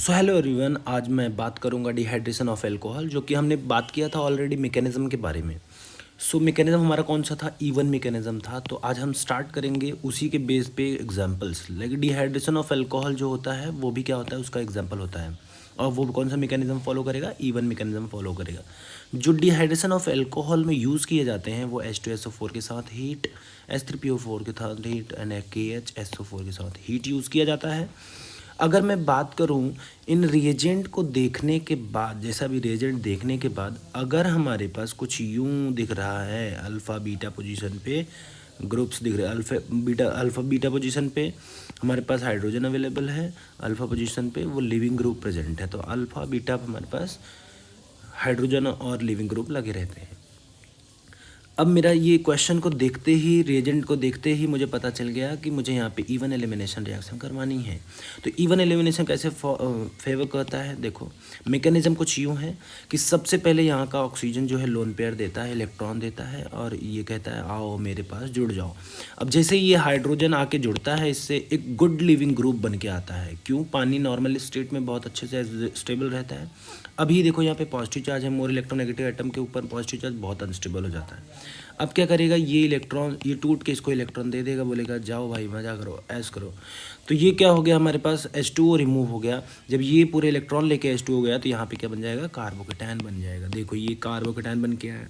So hello everyone, आज मैं बात करूंगा डिहाइड्रेशन ऑफ अल्कोहल, जो कि हमने बात किया था ऑलरेडी मैकेनिज्म के बारे में। मैकेनिज्म हमारा कौन सा था? इवन मैकेनिज्म था। तो आज हम स्टार्ट करेंगे उसी के बेस पे examples. Like dehydration of alcohol जो होता है वो भी क्या होता है, उसका एग्जांपल होता है। और वो कौन सा मैकेनिज्म फॉलो करेगा? इवन मैकेनिज्म फॉलो करेगा। जो डिहाइड्रेशन ऑफ अल्कोहल में यूज़ किए जाते हैं वो H2SO4 के साथ हीट, H3PO4 के साथ हीट एंड KHSO4 के साथ हीट यूज़ किया जाता है। अगर मैं बात करूं इन रिएजेंट को देखने के बाद, जैसा भी रिएजेंट देखने के बाद अगर हमारे पास कुछ यूं दिख रहा है, अल्फ़ा बीटा पोजीशन पे ग्रुप्स दिख रहे हैं, अल्फ़ा बीटा पोजीशन पे हमारे पास हाइड्रोजन अवेलेबल है, अल्फ़ा पोजीशन पे वो लिविंग ग्रुप प्रेजेंट है। तो अल्फ़ा बीटा हमारे पास हाइड्रोजन और लिविंग ग्रुप लगे रहते हैं। अब मेरा ये क्वेश्चन को देखते ही, रिएजेंट को देखते ही मुझे पता चल गया कि मुझे यहाँ पे इवन एलिमिनेशन रिएक्शन करवानी है। तो इवन एलिमिनेशन कैसे फेवर करता है? देखो, मैकेनिज्म कुछ यूँ है कि सबसे पहले यहाँ का ऑक्सीजन जो है लोन पेयर देता है, इलेक्ट्रॉन देता है और ये कहता है आओ मेरे पास जुड़ जाओ। अब जैसे ये हाइड्रोजन आके जुड़ता है, इससे एक गुड लिविंग ग्रुप बन के आता है। क्यों? पानी नॉर्मल स्टेट में बहुत अच्छे से स्टेबल रहता है। अभी देखो यहाँ पे पॉजिटिव चार्ज है, मोर इलेक्ट्रोनेगेटिव एटम के ऊपर पॉजिटिव चार्ज बहुत अनस्टेबल हो जाता है। अब क्या करेगा ये इलेक्ट्रॉन, ये टूट के इसको इलेक्ट्रॉन दे देगा, बोलेगा जाओ भाई मजा करो, ऐश करो। तो ये क्या हो गया, हमारे पास H2O रिमूव हो गया। जब ये पूरे इलेक्ट्रॉन लेके H2O हो गया तो यहाँ पे क्या बन जाएगा? कार्बोकेटायन बन जाएगा। देखो ये कार्बोकेटायन बन के आया।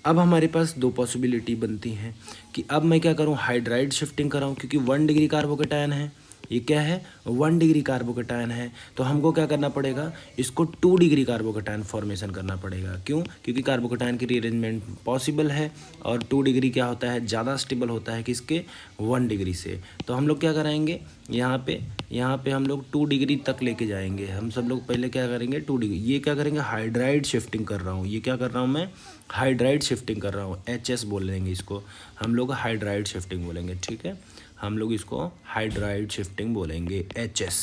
अब हमारे पास दो पॉसिबिलिटी बनती हैं कि अब मैं क्या करूँ, हाइड्राइड शिफ्टिंग कराऊँ, क्योंकि 1 डिग्री कार्बोकेटायन है। ये क्या है? 1 डिग्री कार्बोकेटायन है। तो हमको क्या करना पड़ेगा, इसको 2 डिग्री कार्बोकेटायन फॉर्मेशन करना पड़ेगा। क्यों? क्योंकि कार्बोकेटायन की रीअरेंजमेंट पॉसिबल है और 2 डिग्री क्या होता है, ज़्यादा स्टेबल होता है किसके? 1 डिग्री से। तो हम लोग क्या कराएंगे, यहाँ पे हम लोग 2 डिग्री तक लेके जाएंगे। हम सब लोग पहले क्या करेंगे, 2 डिग्री। ये क्या करेंगे, हाइड्राइड शिफ्टिंग कर रहा हूँ। ये क्या कर रहा हूँ मैं? हाइड्राइड शिफ्टिंग कर रहा हूँ। HS बोलेंगे इसको हम लोग, हाइड्राइड शिफ्टिंग बोलेंगे। ठीक है, हम लोग इसको हाइड्राइड शिफ्टिंग बोलेंगे, HS।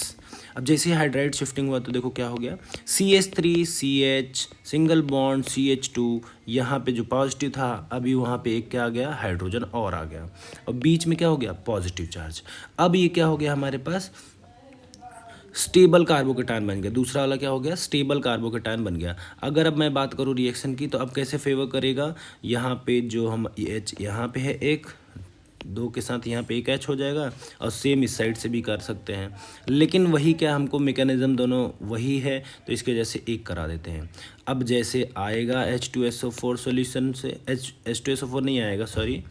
अब जैसे ही हाइड्राइड शिफ्टिंग हुआ तो देखो क्या हो गया, CH3CH सिंगल बॉन्ड CH2, यहाँ पे जो पॉजिटिव था अभी वहाँ पे एक क्या आ गया, हाइड्रोजन और आ गया और बीच में क्या हो गया, पॉजिटिव चार्ज। अब ये क्या हो गया हमारे पास, स्टेबल कार्बोकेटायन बन गया। दूसरा वाला क्या हो गया, स्टेबल कार्बोकेटायन बन गया। अगर अब मैं बात करूँ रिएक्शन की, तो अब कैसे फेवर करेगा, यहाँ पे जो हम H यहाँ पे है एक, 2 के साथ यहाँ पे एक H हो जाएगा और सेम इस साइड से भी कर सकते हैं। लेकिन वही क्या, हमको मैकेनिज्म दोनों वही है तो इसके जैसे एक करा देते हैं। अब जैसे आएगा H2SO4 सॉल्यूशन से, H2SO4 नहीं आएगा, सॉरी,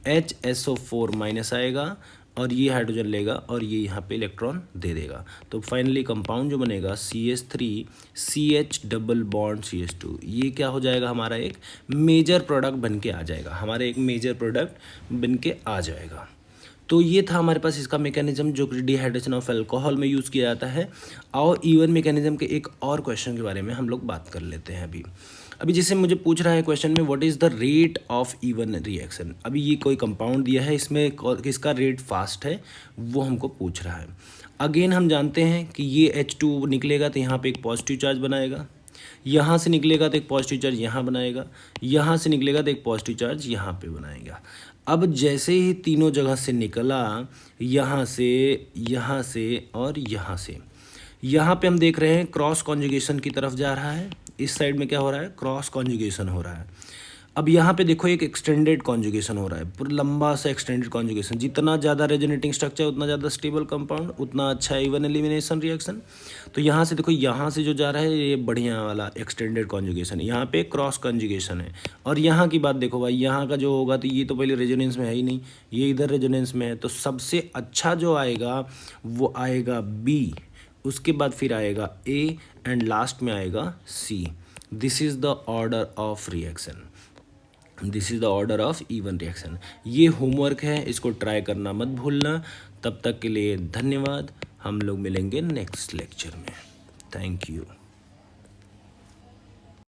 HSO4 माइनस आएगा और ये हाइड्रोजन लेगा और ये यहाँ पे इलेक्ट्रॉन दे देगा। तो फाइनली कंपाउंड जो बनेगा CH3CH डबल बॉन्ड CH2, ये क्या हो जाएगा, हमारा एक मेजर प्रोडक्ट बन के आ जाएगा, हमारा एक मेजर प्रोडक्ट बन के आ जाएगा। तो ये था हमारे पास इसका मैकेनिज्म जो डिहाइड्रेशन ऑफ अल्कोहल में यूज़ किया जाता है। और इवन मैकेनिज्म के एक और क्वेश्चन के बारे में हम लोग बात कर लेते हैं। अभी जैसे मुझे पूछ रहा है क्वेश्चन में, what is the rate of E one reaction. अभी ये कोई कंपाउंड दिया है, इसमें किसका रेट फास्ट है वो हमको पूछ रहा है। अगेन हम जानते हैं कि ये H2 निकलेगा तो यहाँ पे एक पॉजिटिव चार्ज बनाएगा, यहाँ से निकलेगा तो एक पॉजिटिव चार्ज यहाँ बनाएगा, यहाँ से निकलेगा तो एक पॉजिटिव चार्ज यहाँ पे बनाएगा। अब जैसे ही तीनों जगह से निकला, यहाँ से और यहाँ से, यहाँ पे हम देख रहे हैं क्रॉस कॉन्जुगेशन की तरफ जा रहा है। इस साइड में क्या हो रहा है, क्रॉस कॉन्जुगेशन हो रहा है। अब यहाँ पे देखो एक एक्सटेंडेड कॉन्जुगेशन हो रहा है, पूरा लंबा सा एक्सटेंडेड कॉन्जुगेशन। जितना ज़्यादा रेजोनेटिंग स्ट्रक्चर उतना ज़्यादा स्टेबल कंपाउंड, उतना अच्छा इवन एलिमिनेशन रिएक्शन। तो यहाँ से देखो, यहाँ से जो जा रहा है ये बढ़िया वाला एक्सटेंडेड कॉन्जुगेशन, यहाँ पे क्रॉस कॉन्जुगेशन है। और यहाँ की बात देखो भाई, यहाँ का जो होगा तो ये तो पहले रेजोनेंस में है ही नहीं, ये इधर रेजोनेंस में है। तो सबसे अच्छा जो आएगा वो आएगा B, उसके बाद फिर आएगा A एंड लास्ट में आएगा C। This is the order of reaction, this is the order of E one reaction. ये होमवर्क है, इसको ट्राई करना मत भूलना। तब तक के लिए धन्यवाद, हम लोग मिलेंगे नेक्स्ट लेक्चर में। Thank you.